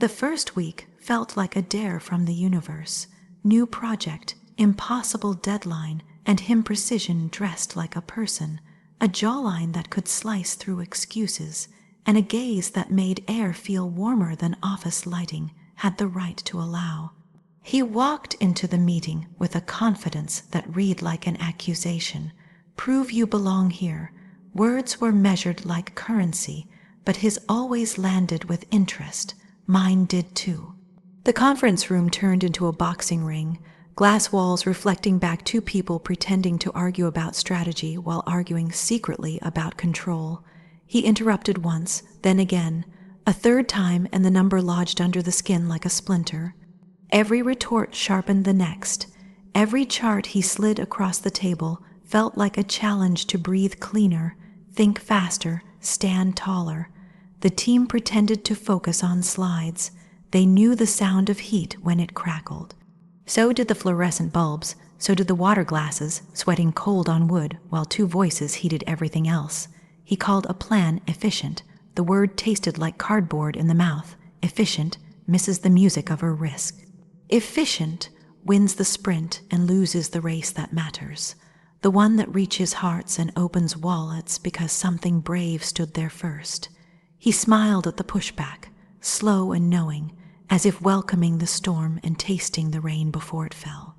The first week felt like a dare from the universe. New project, impossible deadline, and him precision dressed like a person. A jawline that could slice through excuses, and a gaze that made air feel warmer than office lighting had the right to allow. He walked into the meeting with a confidence that read like an accusation. Prove you belong here. Words were measured like currency, but his always landed with interest. Mine did too. The conference room turned into a boxing ring, glass walls reflecting back two people pretending to argue about strategy while arguing secretly about control. He interrupted once, then again, a third time, and the number lodged under the skin like a splinter. Every retort sharpened the next. Every chart he slid across the table felt like a challenge to breathe cleaner, think faster, stand taller. The team pretended to focus on slides. They knew the sound of heat when it crackled. So did the fluorescent bulbs, so did the water glasses, sweating cold on wood while two voices heated everything else. He called a plan efficient. The word tasted like cardboard in the mouth. Efficient misses the music of a risk. Efficient wins the sprint and loses the race that matters. The one that reaches hearts and opens wallets because something brave stood there first. He smiled at the pushback, slow and knowing, as if welcoming the storm and tasting the rain before it fell.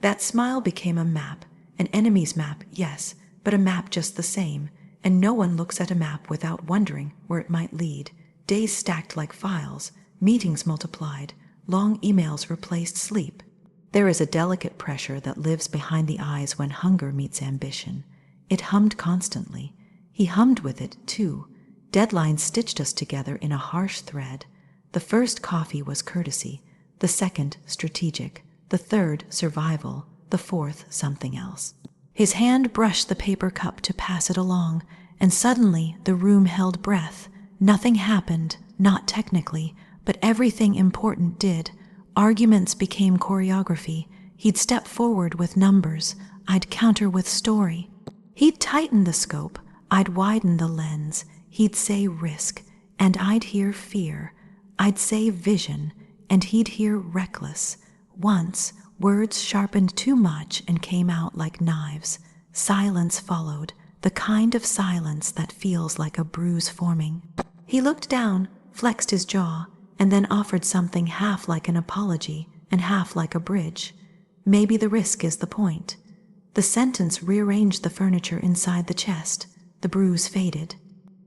That smile became a map, an enemy's map, yes, but a map just the same, and no one looks at a map without wondering where it might lead. Days stacked like files, meetings multiplied, long emails replaced sleep. There is a delicate pressure that lives behind the eyes when hunger meets ambition. It hummed constantly. He hummed with it, too. Deadlines stitched us together in a harsh thread. The first coffee was courtesy, the second strategic, the third survival, the fourth something else. His hand brushed the paper cup to pass it along, and suddenly the room held breath. Nothing happened, not technically, but everything important did. Arguments became choreography. He'd step forward with numbers. I'd counter with story. He'd tighten the scope. I'd widen the lens. He'd say risk, and I'd hear fear. I'd say vision, and he'd hear reckless. Once, words sharpened too much and came out like knives. Silence followed, the kind of silence that feels like a bruise forming. He looked down, flexed his jaw, and then offered something half like an apology and half like a bridge. Maybe the risk is the point. The sentence rearranged the furniture inside the chest. The bruise faded.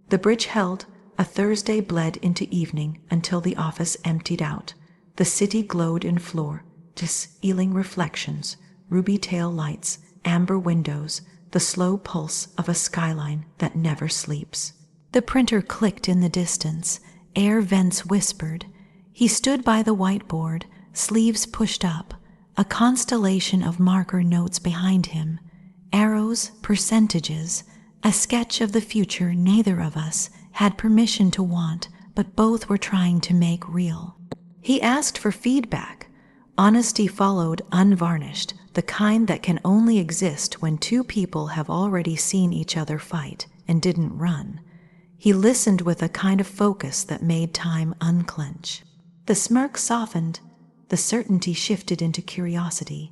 The bridge held. A Thursday bled into evening until the office emptied out. The city glowed in floor, dishealing reflections, ruby tail lights, amber windows, the slow pulse of a skyline that never sleeps. The printer clicked in the distance. Air vents whispered. He stood by the whiteboard, sleeves pushed up, a constellation of marker notes behind him. Arrows, percentages, a sketch of the future neither of us had permission to want, but both were trying to make real. He asked for feedback. Honesty followed, unvarnished, the kind that can only exist when two people have already seen each other fight and didn't run. He listened with a kind of focus that made time unclench. The smirk softened. The certainty shifted into curiosity.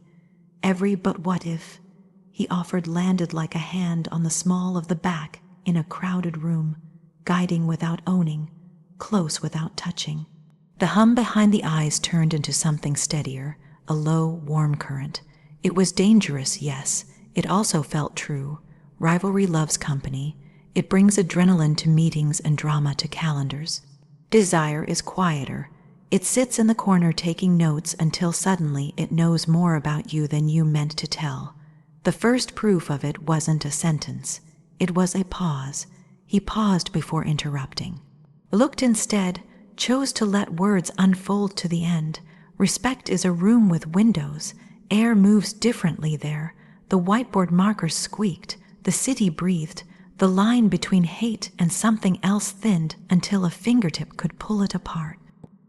Every but what if, he offered, landed like a hand on the small of the back in a crowded room, guiding without owning, close without touching. The hum behind the eyes turned into something steadier, a low, warm current. It was dangerous, yes. It also felt true. Rivalry loves company. It brings adrenaline to meetings and drama to calendars. Desire is quieter. It sits in the corner taking notes until suddenly it knows more about you than you meant to tell. The first proof of it wasn't a sentence. It was a pause. He paused before interrupting. Looked instead, chose to let words unfold to the end. Respect is a room with windows. Air moves differently there. The whiteboard markers squeaked. The city breathed. The line between hate and something else thinned until a fingertip could pull it apart.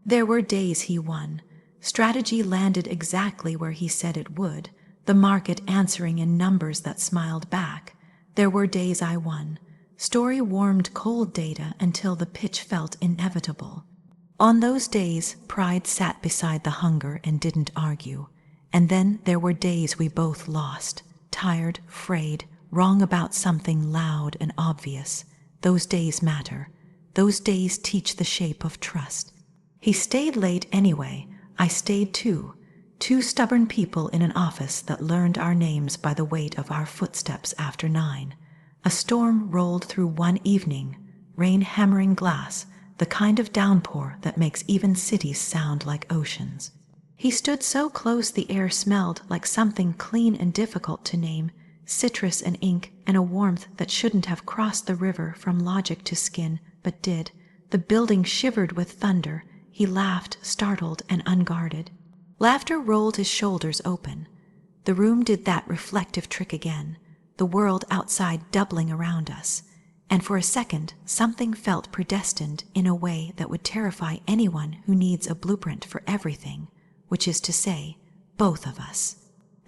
There were days he won. Strategy landed exactly where he said it would, the market answering in numbers that smiled back. There were days I won. Story warmed cold data until the pitch felt inevitable. On those days, pride sat beside the hunger and didn't argue. And then there were days we both lost, tired, frayed, wrong about something loud and obvious. Those days matter. Those days teach the shape of trust. He stayed late anyway. I stayed too. Two stubborn people in an office that learned our names by the weight of our footsteps after 9. A storm rolled through one evening, rain hammering glass, the kind of downpour that makes even cities sound like oceans. He stood so close the air smelled like something clean and difficult to name, citrus and ink and a warmth that shouldn't have crossed the river from logic to skin, but did. The building shivered with thunder. He laughed, startled and unguarded. Laughter rolled his shoulders open. The room did that reflective trick again, the world outside doubling around us. And for a second, something felt predestined in a way that would terrify anyone who needs a blueprint for everything, which is to say, both of us.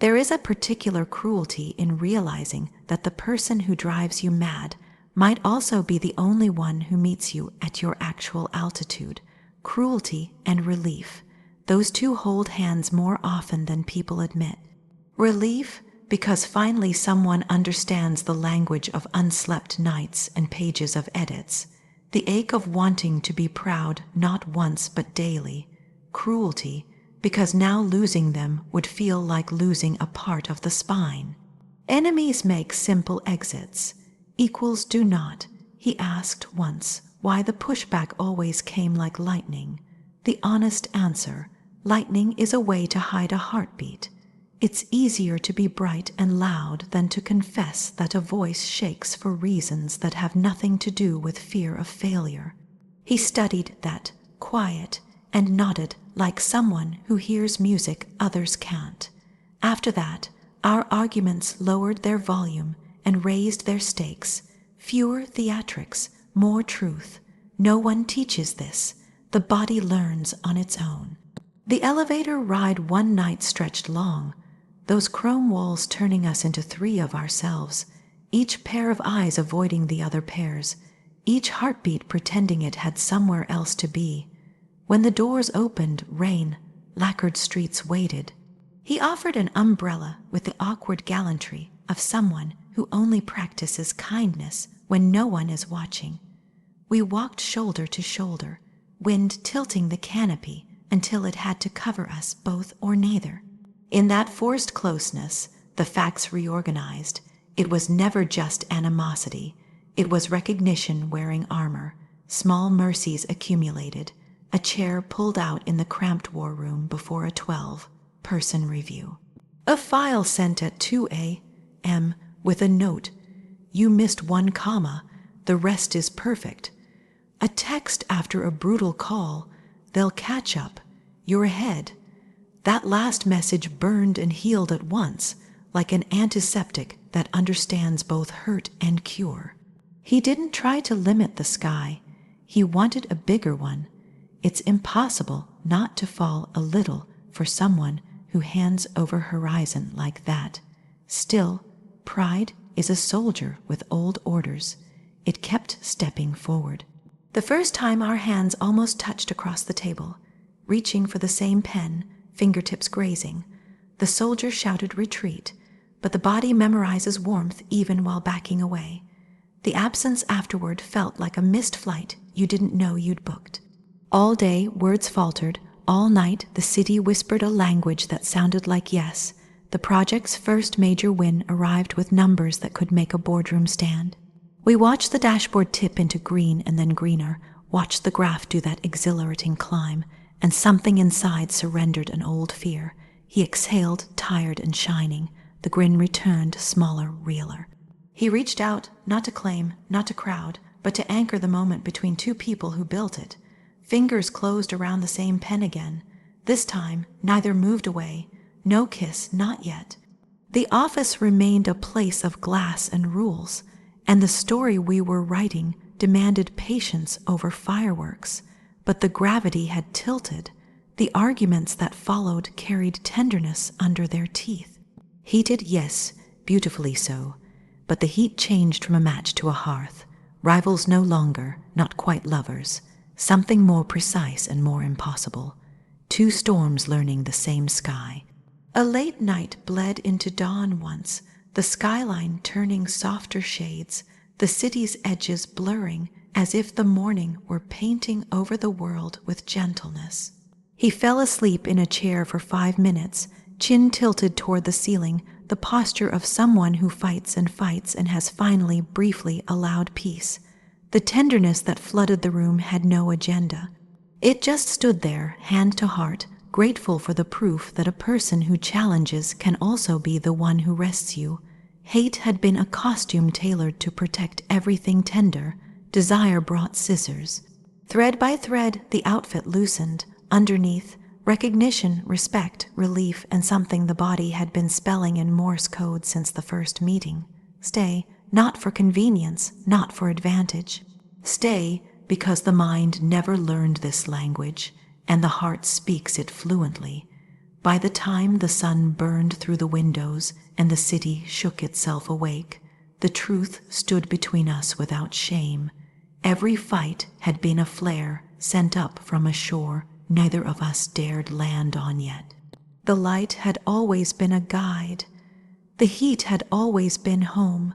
There is a particular cruelty in realizing that the person who drives you mad might also be the only one who meets you at your actual altitude. Cruelty and relief. Those two hold hands more often than people admit. Relief, because finally someone understands the language of unslept nights and pages of edits. The ache of wanting to be proud not once but daily. Cruelty, because now losing them would feel like losing a part of the spine. Enemies make simple exits. Equals do not. He asked once why the pushback always came like lightning. The honest answer, lightning is a way to hide a heartbeat. It's easier to be bright and loud than to confess that a voice shakes for reasons that have nothing to do with fear of failure. He studied that, quiet, and nodded like someone who hears music others can't. After that, our arguments lowered their volume and raised their stakes. Fewer theatrics, more truth. No one teaches this. The body learns on its own. The elevator ride one night stretched long, those chrome walls turning us into 3 of ourselves, each pair of eyes avoiding the other pairs, each heartbeat pretending it had somewhere else to be. When the doors opened, rain, lacquered streets waited. He offered an umbrella with the awkward gallantry of someone who only practices kindness when no one is watching. We walked shoulder to shoulder, wind tilting the canopy until it had to cover us both or neither. In that forced closeness, the facts reorganized. It was never just animosity. It was recognition wearing armor. Small mercies accumulated. A chair pulled out in the cramped war room before a 12-person review. A file sent at 2 a.m. with a note. You missed 1 comma. The rest is perfect. A text after a brutal call. They'll catch up. You're ahead. That last message burned and healed at once, like an antiseptic that understands both hurt and cure. He didn't try to limit the sky. He wanted a bigger one. It's impossible not to fall a little for someone who hands over horizon like that. Still, pride is a soldier with old orders. It kept stepping forward. The first time our hands almost touched across the table, reaching for the same pen, fingertips grazing. The soldier shouted retreat, but the body memorizes warmth even while backing away. The absence afterward felt like a missed flight you didn't know you'd booked. All day, words faltered. All night, the city whispered a language that sounded like yes. The project's first major win arrived with numbers that could make a boardroom stand. We watched the dashboard tip into green and then greener, watched the graph do that exhilarating climb, and something inside surrendered an old fear. He exhaled, tired and shining. The grin returned, smaller, realer. He reached out, not to claim, not to crowd, but to anchor the moment between 2 people who built it. Fingers closed around the same pen again. This time, neither moved away. No kiss, not yet. The office remained a place of glass and rules, and the story we were writing demanded patience over fireworks. But the gravity had tilted. The arguments that followed carried tenderness under their teeth. Heated, yes, beautifully so, but the heat changed from a match to a hearth. Rivals no longer, not quite lovers. something more precise and more impossible. Two storms learning the same sky. A late night bled into dawn once, the skyline turning softer shades, the city's edges blurring as if the morning were painting over the world with gentleness. He fell asleep in a chair for 5 minutes, chin tilted toward the ceiling, the posture of someone who fights and has finally briefly allowed peace. The tenderness that flooded the room had no agenda. It just stood there, hand to heart, grateful for the proof that a person who challenges can also be the one who rests you. Hate had been a costume tailored to protect everything tender. Desire brought scissors. Thread by thread, the outfit loosened. Underneath, recognition, respect, relief, and something the body had been spelling in Morse code since the first meeting. Stay, not for convenience, not for advantage. Stay, because the mind never learned this language, and the heart speaks it fluently. By the time the sun burned through the windows and the city shook itself awake, the truth stood between us without shame. Every fight had been a flare sent up from a shore neither of us dared land on yet. The light had always been a guide. The heat had always been home.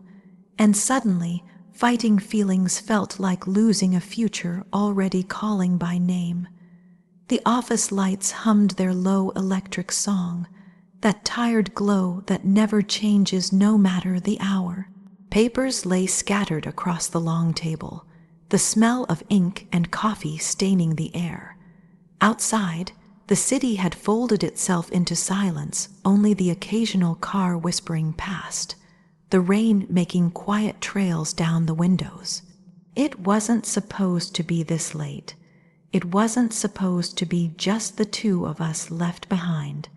And suddenly, fighting feelings felt like losing a future already calling by name. The office lights hummed their low electric song, that tired glow that never changes no matter the hour. Papers lay scattered across the long table, the smell of ink and coffee staining the air. Outside, the city had folded itself into silence, only the occasional car whispering past, the rain making quiet trails down the windows. It wasn't supposed to be this late. It wasn't supposed to be just the two of us left behind.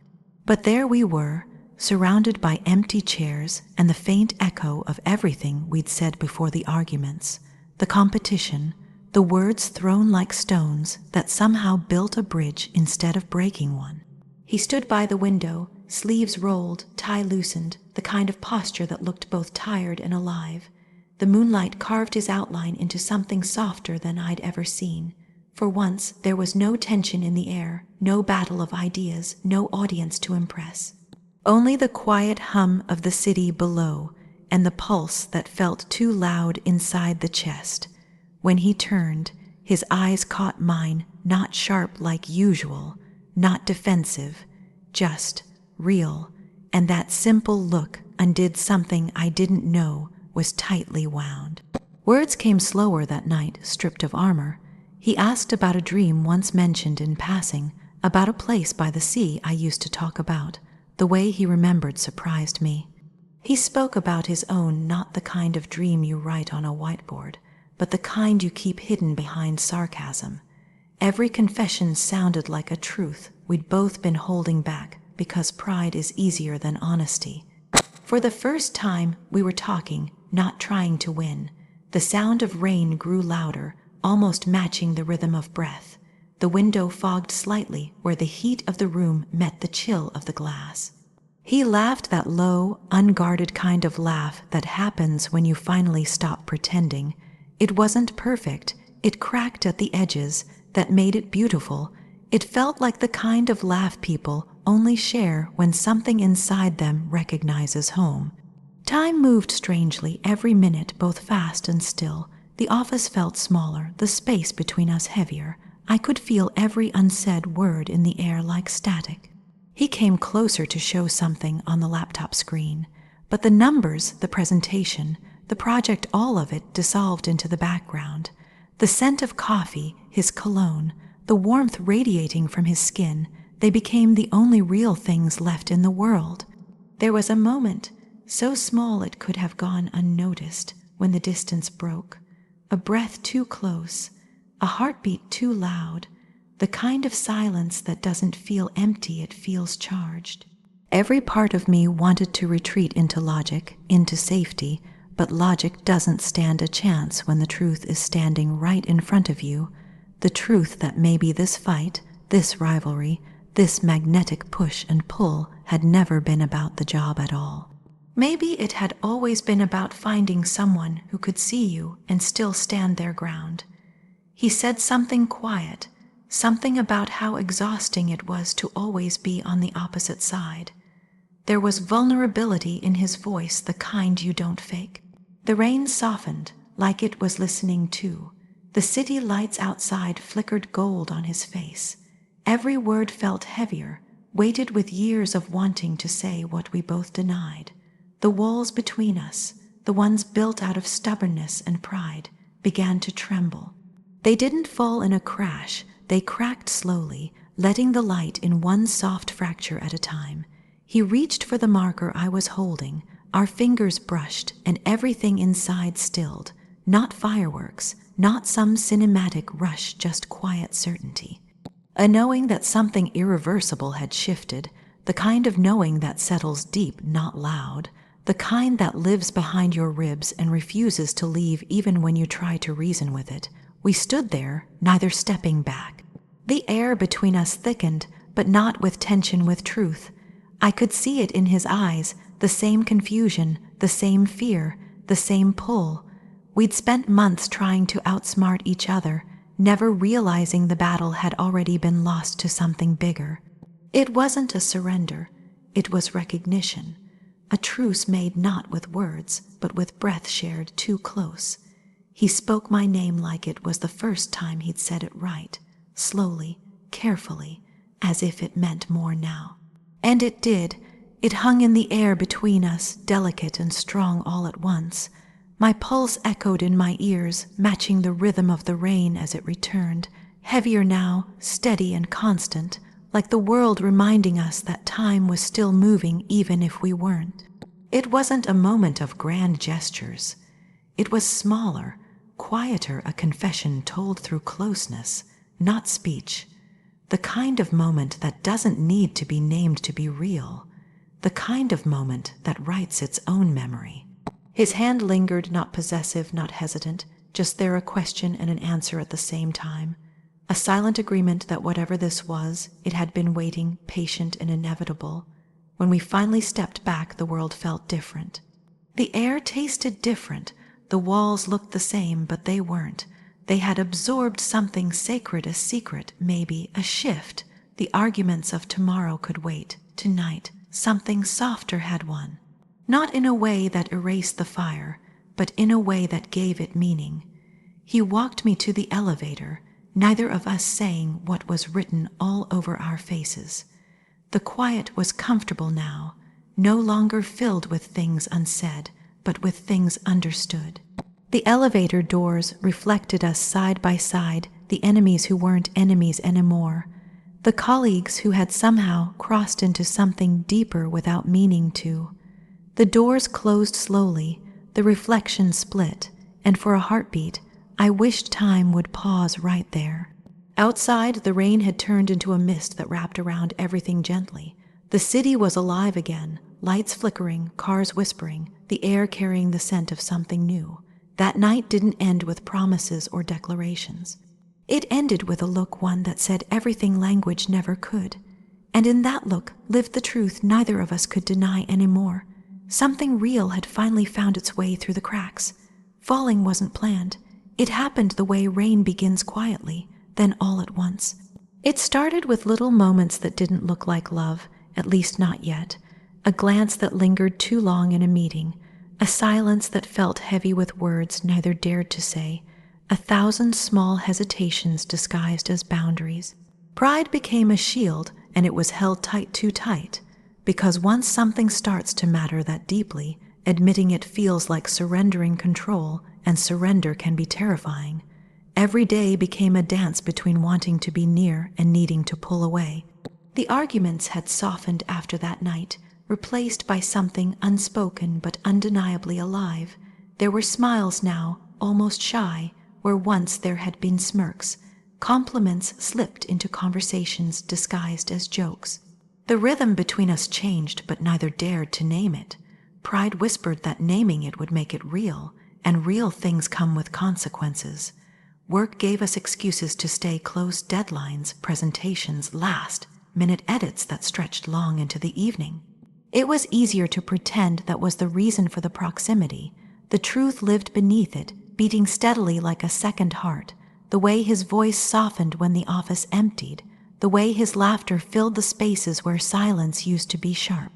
But there we were, surrounded by empty chairs and the faint echo of everything we'd said before the arguments, the competition, the words thrown like stones that somehow built a bridge instead of breaking one. He stood by the window, sleeves rolled, tie loosened, the kind of posture that looked both tired and alive. The moonlight carved his outline into something softer than I'd ever seen. For once, there was no tension in the air, no battle of ideas, no audience to impress. Only the quiet hum of the city below and the pulse that felt too loud inside the chest. When he turned, his eyes caught mine, not sharp like usual, not defensive, just real, and that simple look undid something I didn't know was tightly wound. Words came slower that night, stripped of armor. He asked about a dream once mentioned in passing, about a place by the sea I used to talk about. The way he remembered surprised me. He spoke about his own, not the kind of dream you write on a whiteboard, but the kind you keep hidden behind sarcasm. Every confession sounded like a truth we'd both been holding back because pride is easier than honesty. For the first time, we were talking, not trying to win. The sound of rain grew louder, almost matching the rhythm of breath. The window fogged slightly where the heat of the room met the chill of the glass. He laughed that low, unguarded kind of laugh that happens when you finally stop pretending. It wasn't perfect. It cracked at the edges that made it beautiful. It felt like the kind of laugh people only share when something inside them recognizes home. Time moved strangely every minute, both fast and still. The office felt smaller, the space between us heavier. I could feel every unsaid word in the air like static. He came closer to show something on the laptop screen, but the numbers, the presentation, the project, all of it dissolved into the background. The scent of coffee, his cologne, the warmth radiating from his skin, they became the only real things left in the world. There was a moment, so small it could have gone unnoticed, when the distance broke. A breath too close, a heartbeat too loud, the kind of silence that doesn't feel empty, it feels charged. Every part of me wanted to retreat into logic, into safety, but logic doesn't stand a chance when the truth is standing right in front of you. The truth that maybe this fight, this rivalry, this magnetic push and pull had never been about the job at all. Maybe it had always been about finding someone who could see you and still stand their ground. He said something quiet, something about how exhausting it was to always be on the opposite side. There was vulnerability in his voice, the kind you don't fake. The rain softened, like it was listening too. The city lights outside flickered gold on his face. Every word felt heavier, weighted with years of wanting to say what we both denied. The walls between us, the ones built out of stubbornness and pride, began to tremble. They didn't fall in a crash, they cracked slowly, letting the light in one soft fracture at a time. He reached for the marker I was holding, our fingers brushed, and everything inside stilled. Not fireworks, not some cinematic rush, just quiet certainty. A knowing that something irreversible had shifted, the kind of knowing that settles deep, not loud, the kind that lives behind your ribs and refuses to leave even when you try to reason with it. We stood there, neither stepping back. The air between us thickened, but not with tension, with truth. I could see it in his eyes, the same confusion, the same fear, the same pull. We'd spent months trying to outsmart each other, never realizing the battle had already been lost to something bigger. It wasn't a surrender, it was recognition. A truce made not with words, but with breath shared too close. He spoke my name like it was the first time he'd said it right, slowly, carefully, as if it meant more now. And it did. It hung in the air between us, delicate and strong all at once. My pulse echoed in my ears, matching the rhythm of the rain as it returned, heavier now, steady and constant, like the world reminding us that time was still moving even if we weren't. It wasn't a moment of grand gestures. It was smaller, quieter, a confession told through closeness, not speech. The kind of moment that doesn't need to be named to be real. The kind of moment that writes its own memory. His hand lingered, not possessive, not hesitant, just there, a question and an answer at the same time. A silent agreement that whatever this was, it had been waiting, patient and inevitable. When we finally stepped back, the world felt different. The air tasted different. The walls looked the same, but they weren't. They had absorbed something sacred, a secret, maybe, a shift. The arguments of tomorrow could wait. Tonight, something softer had won. Not in a way that erased the fire, but in a way that gave it meaning. He walked me to the elevator, neither of us saying what was written all over our faces. The quiet was comfortable now, no longer filled with things unsaid, but with things understood. The elevator doors reflected us side by side, the enemies who weren't enemies anymore, the colleagues who had somehow crossed into something deeper without meaning to. The doors closed slowly, the reflection split, and for a heartbeat, I wished time would pause right there. Outside, the rain had turned into a mist that wrapped around everything gently. The city was alive again, lights flickering, cars whispering, the air carrying the scent of something new. That night didn't end with promises or declarations. It ended with a look, one that said everything language never could. And in that look lived the truth neither of us could deny anymore. Something real had finally found its way through the cracks. Falling wasn't planned. It happened the way rain begins quietly, then all at once. It started with little moments that didn't look like love, at least not yet. A glance that lingered too long in a meeting, a silence that felt heavy with words neither dared to say, 1,000 small hesitations disguised as boundaries. Pride became a shield, and it was held tight, too tight, because once something starts to matter that deeply, admitting it feels like surrendering control, and surrender can be terrifying. Every day became a dance between wanting to be near and needing to pull away. The arguments had softened after that night, replaced by something unspoken but undeniably alive. There were smiles now, almost shy, where once there had been smirks. Compliments slipped into conversations disguised as jokes. The rhythm between us changed, but neither dared to name it. Pride whispered that naming it would make it real, and real things come with consequences. Work gave us excuses to stay close, deadlines, presentations, last-minute edits that stretched long into the evening. It was easier to pretend that was the reason for the proximity. The truth lived beneath it, beating steadily like a second heart. the way his voice softened when the office emptied, the way his laughter filled the spaces where silence used to be sharp,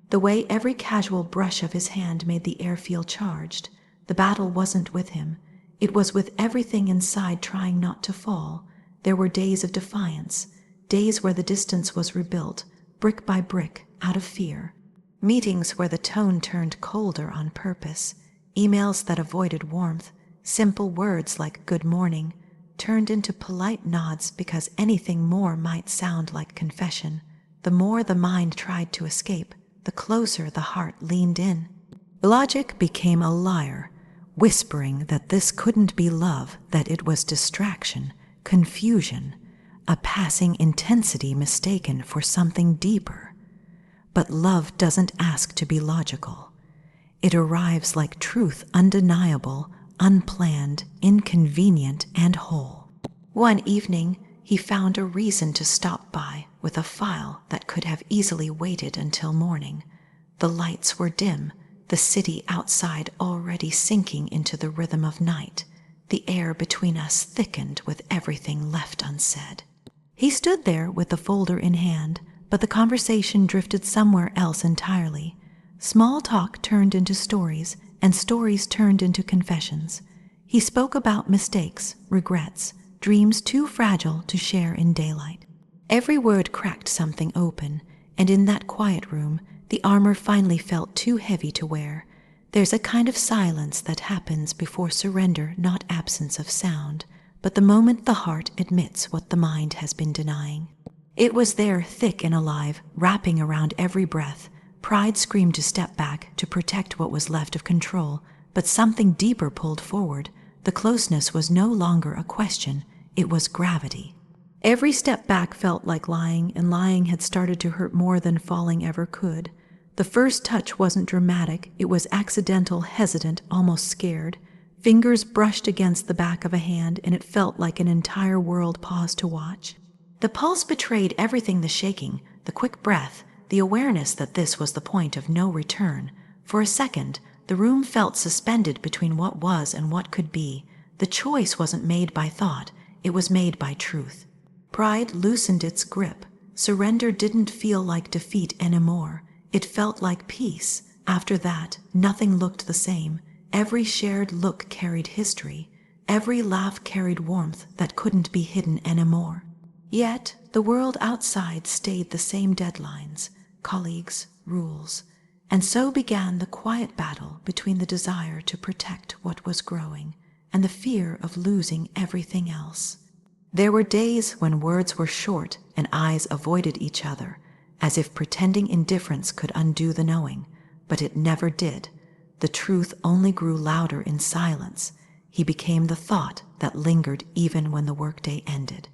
the way every casual brush of his hand made the air feel charged. The battle wasn't with him. It was with everything inside trying not to fall. There were days of defiance, days where the distance was rebuilt, brick by brick, out of fear. Meetings where the tone turned colder on purpose. Emails that avoided warmth. Simple words like good morning turned into polite nods because anything more might sound like confession. The more the mind tried to escape, the closer the heart leaned in. Logic became a liar, whispering that this couldn't be love, that it was distraction, confusion, a passing intensity mistaken for something deeper. But love doesn't ask to be logical. It arrives like truth, undeniable, unplanned, inconvenient, and whole. One evening, he found a reason to stop by with a file that could have easily waited until morning. The lights were dim, the city outside already sinking into the rhythm of night. The air between us thickened with everything left unsaid. He stood there with the folder in hand, but the conversation drifted somewhere else entirely. Small talk turned into stories, and stories turned into confessions. He spoke about mistakes, regrets, dreams too fragile to share in daylight. Every word cracked something open, and in that quiet room, the armor finally felt too heavy to wear. There's a kind of silence that happens before surrender, not absence of sound, but the moment the heart admits what the mind has been denying. It was there, thick and alive, wrapping around every breath. Pride screamed to step back, to protect what was left of control, but something deeper pulled forward. The closeness was no longer a question, it was gravity. Every step back felt like lying, and lying had started to hurt more than falling ever could. The first touch wasn't dramatic, it was accidental, hesitant, almost scared. Fingers brushed against the back of a hand, and it felt like an entire world paused to watch. The pulse betrayed everything, the shaking, the quick breath, the awareness that this was the point of no return. For a second, the room felt suspended between what was and what could be. The choice wasn't made by thought, it was made by truth. Pride loosened its grip. Surrender didn't feel like defeat anymore. It felt like peace. After that, nothing looked the same. Every shared look carried history. Every laugh carried warmth that couldn't be hidden anymore. Yet, the world outside stayed the same deadlines, colleagues, rules. And so began the quiet battle between the desire to protect what was growing and the fear of losing everything else. There were days when words were short and eyes avoided each other, as if pretending indifference could undo the knowing, but it never did. The truth only grew louder in silence. He became the thought that lingered even when the workday ended.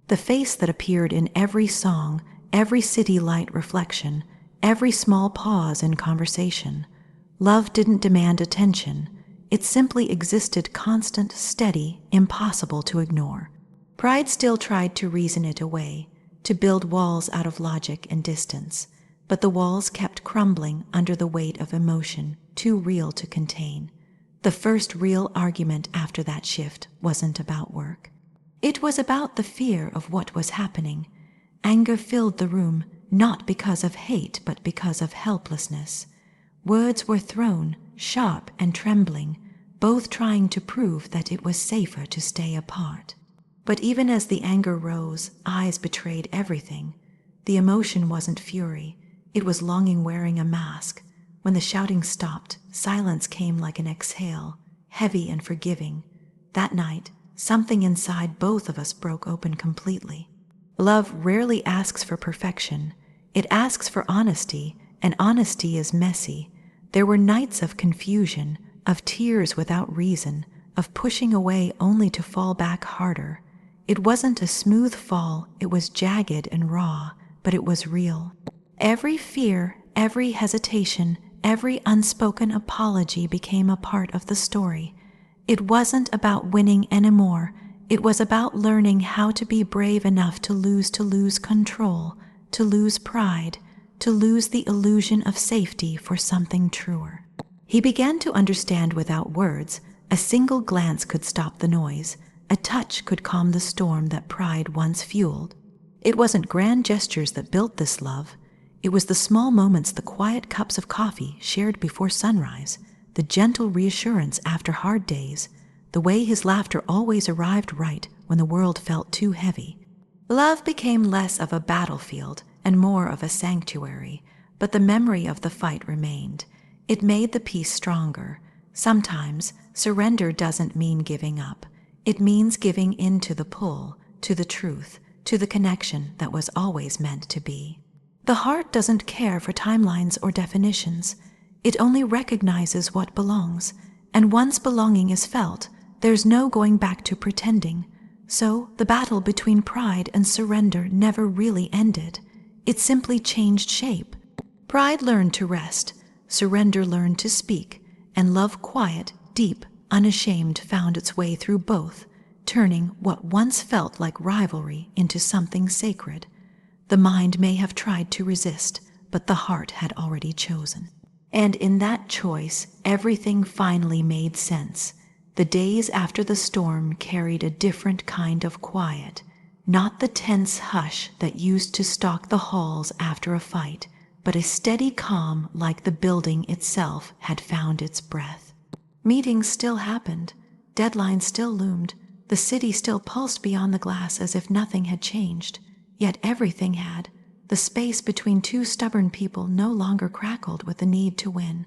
The face that appeared in every song, every city light reflection, every small pause in conversation. Love didn't demand attention. It simply existed, constant, steady, impossible to ignore. Pride still tried to reason it away, to build walls out of logic and distance, but the walls kept crumbling under the weight of emotion, too real to contain. The first real argument after that shift wasn't about work. It was about the fear of what was happening. Anger filled the room, not because of hate, but because of helplessness. Words were thrown, sharp and trembling, both trying to prove that it was safer to stay apart. But even as the anger rose, eyes betrayed everything. The emotion wasn't fury, it was longing wearing a mask. When the shouting stopped, silence came like an exhale, heavy and forgiving. That night, something inside both of us broke open completely. Love rarely asks for perfection. It asks for honesty, and honesty is messy. There were nights of confusion, of tears without reason, of pushing away only to fall back harder. It wasn't a smooth fall, it was jagged and raw, but it was real. Every fear, every hesitation, every unspoken apology became a part of the story. It wasn't about winning anymore. It was about learning how to be brave enough to lose control, to lose pride, to lose the illusion of safety for something truer. He began to understand without words. A single glance could stop the noise. A touch could calm the storm that pride once fueled. It wasn't grand gestures that built this love. It was the small moments, the quiet cups of coffee shared before sunrise, the gentle reassurance after hard days, the way his laughter always arrived right when the world felt too heavy. Love became less of a battlefield and more of a sanctuary, but the memory of the fight remained. It made the peace stronger. Sometimes surrender doesn't mean giving up. It means giving in to the pull, to the truth, to the connection that was always meant to be. The heart doesn't care for timelines or definitions. It only recognizes what belongs, and once belonging is felt, there's no going back to pretending. So the battle between pride and surrender never really ended. It simply changed shape. Pride learned to rest, surrender learned to speak, and love, quiet, deep, unashamed, found its way through both, turning what once felt like rivalry into something sacred. The mind may have tried to resist, but the heart had already chosen. And in that choice, everything finally made sense. The days after the storm carried a different kind of quiet, not the tense hush that used to stalk the halls after a fight, but a steady calm like the building itself had found its breath. Meetings still happened, deadlines still loomed, the city still pulsed beyond the glass as if nothing had changed, yet everything had. The space between two stubborn people no longer crackled with the need to win.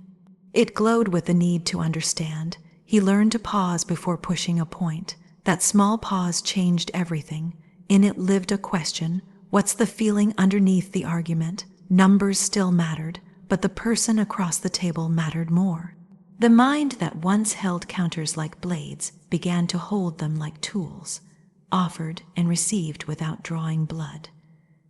It glowed with the need to understand. He learned to pause before pushing a point. That small pause changed everything. In it lived a question. What's the feeling underneath the argument? Numbers still mattered, but the person across the table mattered more. The mind that once held counters like blades began to hold them like tools, offered and received without drawing blood.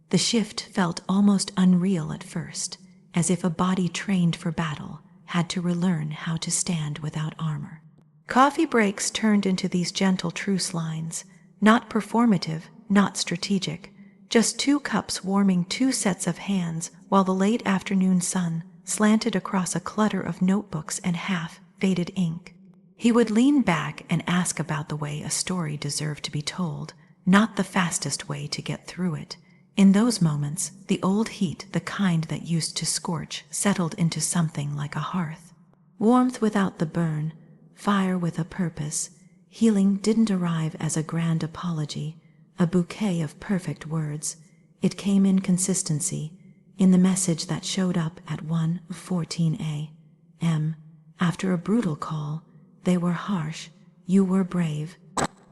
The shift felt almost unreal at first, as if a body trained for battle had to relearn how to stand without armor. Coffee breaks turned into these gentle truce lines, not performative, not strategic, just 2 cups warming 2 sets of hands while the late afternoon sun slanted across a clutter of notebooks and half-faded ink. He would lean back and ask about the way a story deserved to be told, not the fastest way to get through it. In those moments, the old heat, the kind that used to scorch, settled into something like a hearth. Warmth without the burn, fire with a purpose. Healing didn't arrive as a grand apology, a bouquet of perfect words. It came in consistency, in the message that showed up at 1:14 a.m. After a brutal call, they were harsh, you were brave.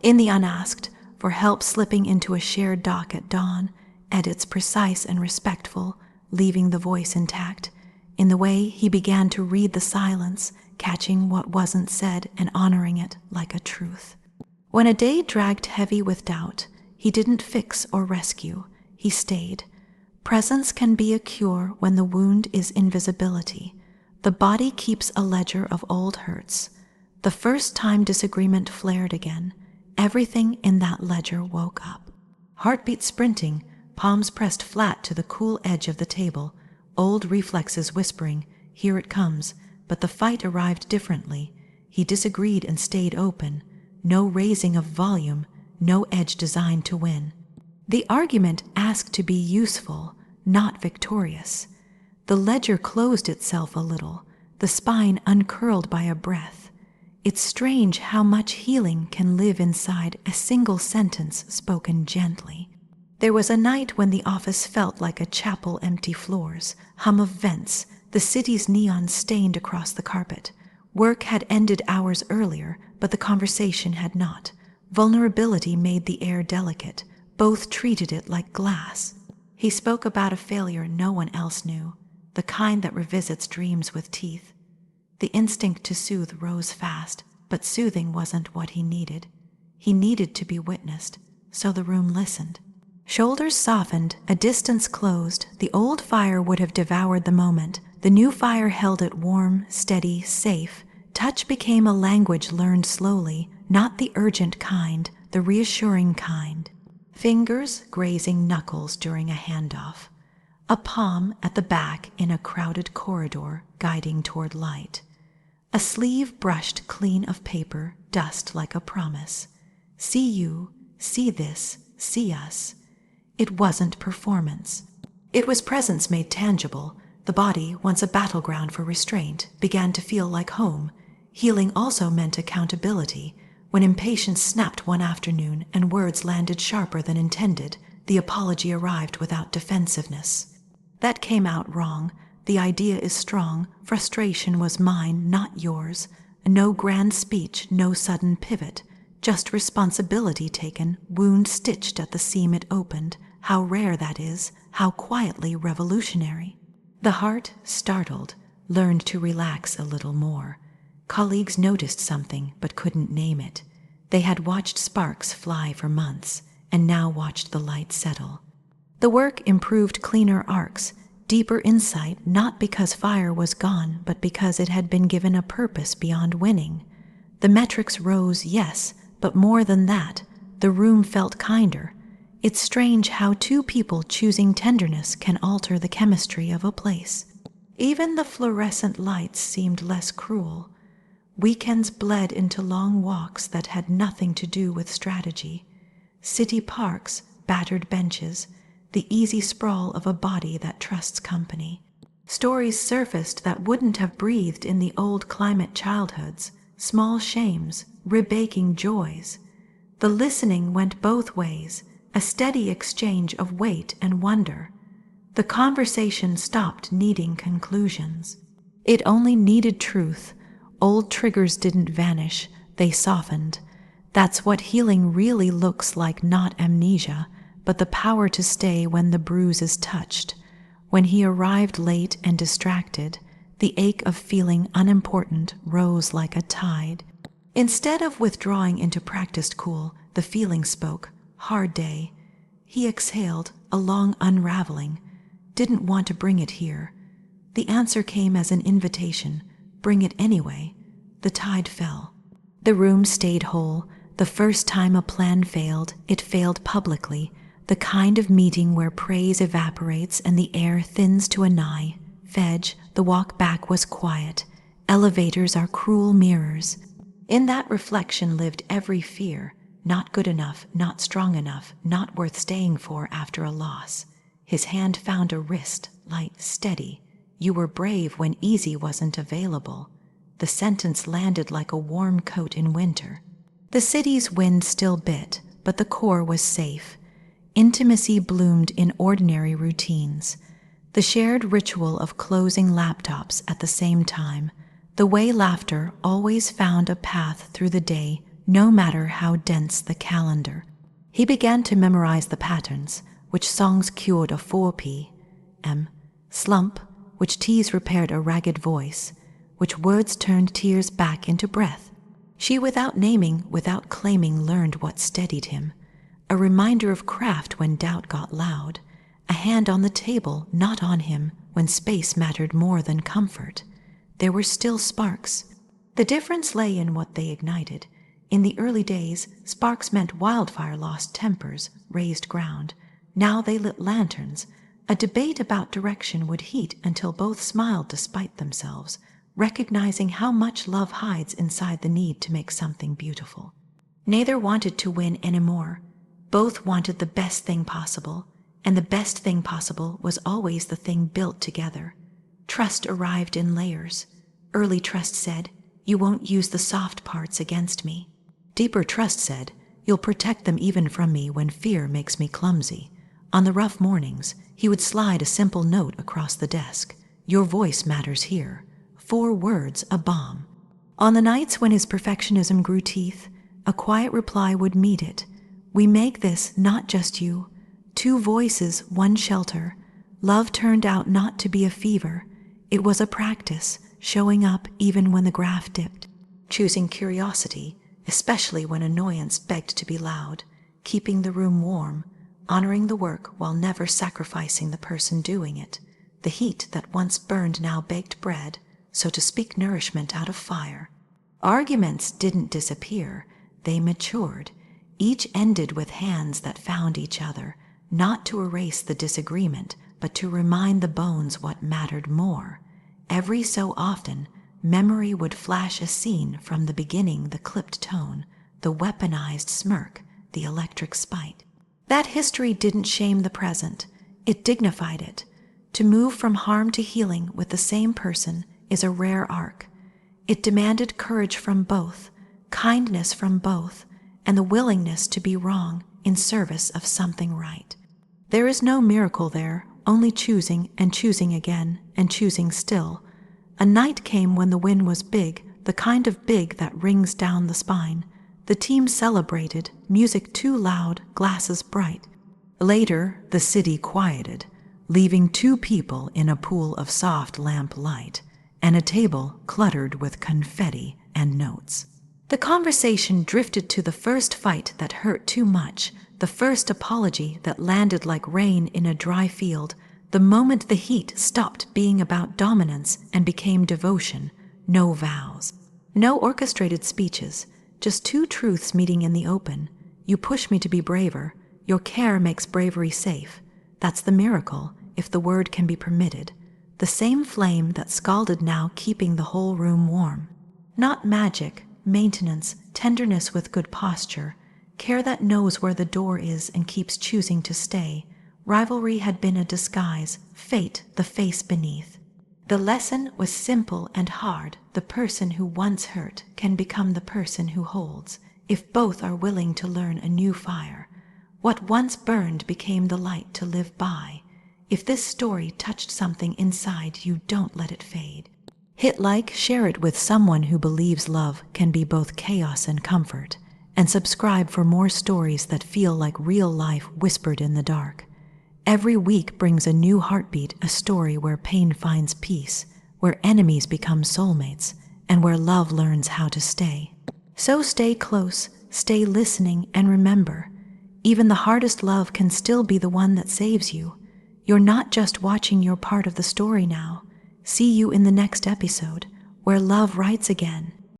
In the unasked, for help slipping into a shared dock at dawn, edits precise and respectful, leaving the voice intact. In the way he began to read the silence, catching what wasn't said and honoring it like a truth. When a day dragged heavy with doubt, he didn't fix or rescue, he stayed. Presence can be a cure when the wound is invisibility. The body keeps a ledger of old hurts. The first time disagreement flared again, everything in that ledger woke up. Heartbeat sprinting, palms pressed flat to the cool edge of the table, old reflexes whispering, here it comes, but the fight arrived differently. He disagreed and stayed open. No raising of volume, no edge designed to win. The argument asked to be useful, not victorious. The ledger closed itself a little, the spine uncurled by a breath. It's strange how much healing can live inside a single sentence spoken gently. There was a night when the office felt like a chapel, empty floors, hum of vents, the city's neon stained across the carpet. Work had ended hours earlier, but the conversation had not. Vulnerability made the air delicate. Both treated it like glass. He spoke about a failure no one else knew, the kind that revisits dreams with teeth. The instinct to soothe rose fast, but soothing wasn't what he needed. He needed to be witnessed, so the room listened. Shoulders softened, a distance closed. The old fire would have devoured the moment. The new fire held it warm, steady, safe. Touch became a language learned slowly, not the urgent kind, the reassuring kind. Fingers grazing knuckles during a handoff. A palm at the back in a crowded corridor guiding toward light. A sleeve brushed clean of paper, dust like a promise. See you, see this, see us. It wasn't performance. It was presence made tangible. The body, once a battleground for restraint, began to feel like home. Healing also meant accountability. When impatience snapped one afternoon and words landed sharper than intended, the apology arrived without defensiveness. That came out wrong. The idea is strong. Frustration was mine, not yours. No grand speech, no sudden pivot. Just responsibility taken, wound stitched at the seam it opened. How rare that is, how quietly revolutionary. The heart, startled, learned to relax a little more. Colleagues noticed something but couldn't name it. They had watched sparks fly for months and now watched the light settle. The work improved cleaner arcs, deeper insight, not because fire was gone, but because it had been given a purpose beyond winning. The metrics rose, yes, but more than that, the room felt kinder. It's strange how two people choosing tenderness can alter the chemistry of a place. Even the fluorescent lights seemed less cruel. Weekends bled into long walks that had nothing to do with strategy. City parks, battered benches, the easy sprawl of a body that trusts company. Stories surfaced that wouldn't have breathed in the old climate childhoods, small shames, rib-aching joys. The listening went both ways, a steady exchange of weight and wonder. The conversation stopped needing conclusions. It only needed truth. Old triggers didn't vanish, they softened. That's what healing really looks like, not amnesia, but the power to stay when the bruise is touched. When he arrived late and distracted, the ache of feeling unimportant rose like a tide. Instead of withdrawing into practiced cool, the feeling spoke. Hard day. He exhaled, a long unraveling. Didn't want to bring it here. The answer came as an invitation. Bring it anyway. The tide fell. The room stayed whole. The first time a plan failed, it failed publicly. The kind of meeting where praise evaporates and the air thins to a nigh. Fedge, the walk back was quiet. Elevators are cruel mirrors. In that reflection lived every fear. Not good enough, not strong enough, not worth staying for after a loss. His hand found a wrist, light, steady. You were brave when easy wasn't available. The sentence landed like a warm coat in winter. The city's wind still bit, but the core was safe. Intimacy bloomed in ordinary routines. The shared ritual of closing laptops at the same time. The way laughter always found a path through the day, no matter how dense the calendar. He began to memorize the patterns, which songs cured a 4 p.m. slump, which teas repaired a ragged voice, which words turned tears back into breath. She, without naming, without claiming, learned what steadied him. A reminder of craft when doubt got loud. A hand on the table, not on him, when space mattered more than comfort. There were still sparks. The difference lay in what they ignited. In the early days, sparks meant wildfire lost tempers, raised ground. Now they lit lanterns. A debate about direction would heat until both smiled despite themselves, recognizing how much love hides inside the need to make something beautiful. Neither wanted to win anymore. Both wanted the best thing possible, and the best thing possible was always the thing built together. Trust arrived in layers. Early trust said, "You won't use the soft parts against me." Deeper trust said, "You'll protect them even from me when fear makes me clumsy." On the rough mornings, he would slide a simple note across the desk. "Your voice matters here." 4 words, a bomb. On the nights when his perfectionism grew teeth, a quiet reply would meet it. "We make this not just you. 2 voices, 1 shelter." Love turned out not to be a fever. It was a practice, showing up even when the graph dipped. Choosing curiosity, especially when annoyance begged to be loud. Keeping the room warm. Honoring the work while never sacrificing the person doing it. The heat that once burned now baked bread, so to speak nourishment out of fire. Arguments didn't disappear, they matured. Each ended with hands that found each other, not to erase the disagreement, but to remind the bones what mattered more. Every so often, memory would flash a scene from the beginning, the clipped tone, the weaponized smirk, the electric spite. That history didn't shame the present, it dignified it. To move from harm to healing with the same person is a rare arc. It demanded courage from both, kindness from both, and the willingness to be wrong in service of something right. There is no miracle there, only choosing and choosing again and choosing still. A night came when the win was big, the kind of big that rings down the spine. The team celebrated, music too loud, glasses bright. Later, the city quieted, leaving two people in a pool of soft lamp light and a table cluttered with confetti and notes. The conversation drifted to the first fight that hurt too much, the first apology that landed like rain in a dry field, the moment the heat stopped being about dominance and became devotion. No vows, no orchestrated speeches, just two truths meeting in the open. You push me to be braver. Your care makes bravery safe. That's the miracle, if the word can be permitted. The same flame that scalded now keeping the whole room warm. Not magic, maintenance, tenderness with good posture, care that knows where the door is and keeps choosing to stay. Rivalry had been a disguise, fate the face beneath. The lesson was simple and hard. The person who once hurt can become the person who holds, if both are willing to learn a new fire. What once burned became the light to live by. If this story touched something inside you, don't let it fade. Hit like, share it with someone who believes love can be both chaos and comfort, and subscribe for more stories that feel like real life whispered in the dark. Every week brings a new heartbeat, a story where pain finds peace, where enemies become soulmates, and where love learns how to stay. So stay close, stay listening, and remember, even the hardest love can still be the one that saves you. You're not just watching your part of the story now. See you in the next episode, where love writes again.